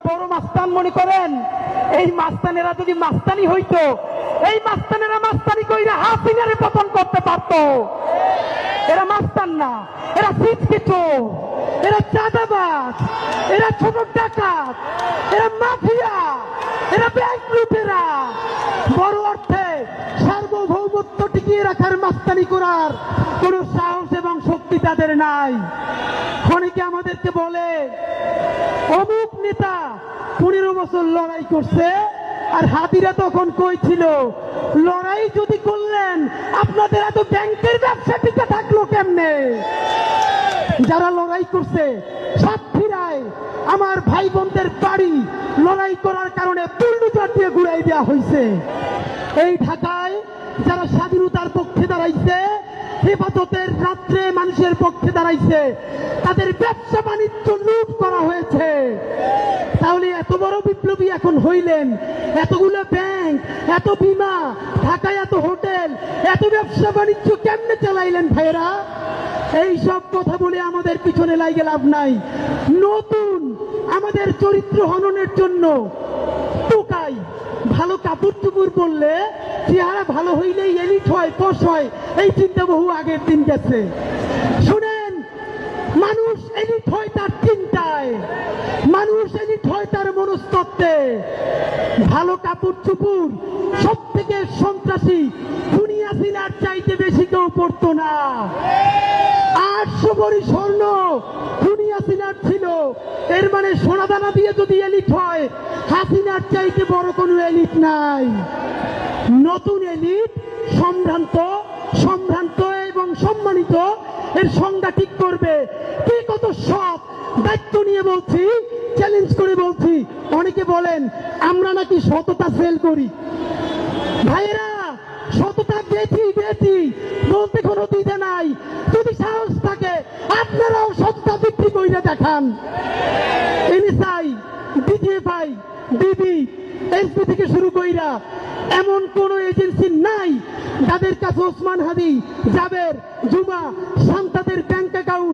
বড় মাস্তান মনে করেন? এই মাস্তানেরা যদি মাস্তানি হইতো, এই মাস্তানেরা মাস্তানি কইরা হাসিনারে পতন করতে পারতো। এরা মাস্তান না, এরা সিটকে চোর, এরা চাঁদাবাজ, এরা ছোট ডাকাত, এরা মাফিয়া, এরা ব্যাংক লুটেরা। বড় অর্থে সার্বভৌমত্ব টিকিয়ে রাখার মাস্তানি করার কোন সাহস এবং শক্তি তাদের নাই। অনেকে আমাদেরকে বলে অমুক নেতা 15 বছর লড়াই করছে, আর হাতিরা তখন কই ছিল? লড়াই যদি করলেন আপনাদের এত ব্যাংকের ব্যবসা টিকে থাকলো কেমনে? যারা লড়াই করছে সাতক্ষীরায় আমার ভাই বোনদের বাড়ি লড়াই করার কারণে বুলডোজার দিয়ে ঘুরাই দেওয়া হয়েছে। এই ঢাকায় যারা স্বাধীনতার পক্ষে দাঁড়াইছে, হেফাজতের রাত্রে মানুষের পক্ষে দাঁড়াইছে, তাদের ব্যবসা বাণিজ্য লুট করা হয়েছে। তাহলে এত বড় বিপ্লবী এখন হইলেন, এতগুলো ব্যাংক, এত বিমা, ঢাকায় এত হোটেল, এত ব্যবসা বাণিজ্য কেমনে চালাইলেন ভাইয়েরা? এই সব কথা বলে আমাদের পিছনে লাগে লাভ নাই। নতুন আমাদের চরিত্র হননের জন্য টোকাই ভালো কাপড় চুপড় পরলে চেহারা ভালো হইলেই এলিট হয়, পশ হয়, এই চিন্তা বহু আগের দিন গেছে। শুনেন, মানুষ এলিট হয় তার চিন্তায়, মানুষ এলিট হয় তার মনস্তত্ত্বে। ভালো কাপড় চুপড় সব থেকে সন্ত্রাসী দুনিয়া সিনার চাইতে বেশি কেউ পড়তো না। 800 ভরি স্বর্ণ দুনিয়া সিনার ছিল, এর মানে সোনাদানা দিয়ে যদি এলিট হয়, হাসিনার চাইতে বড় কোনো এলিট নাই। নতুন এলিট সম্ভ্রান্ত, সম্ভ্রান্ত এবং সম্মানিত, এর সংজ্ঞা ঠিক করবে। কে কত সৎ, দায়িত্ব নিয়ে বলছি, চ্যালেঞ্জ করে বলছি। অনেকে বলেন আমরা নাকি সততা সেল করি। ভাইয়েরা, সততা বেচি বেচি বলতে কোনো দ্বিধা নাই। যদি সাহস থাকে আপনারাও সততা বিক্রি করে দেখান। এনএসআই, ডিজিএফআই, ডিবি, এসপি থেকে শুরু কইরা এমন কোন এজেন্সি নাই যাদের কাছে ওসমান হাদি, জাবের, জুমা, শান্তাদের ব্যাংক অ্যাকাউন্ট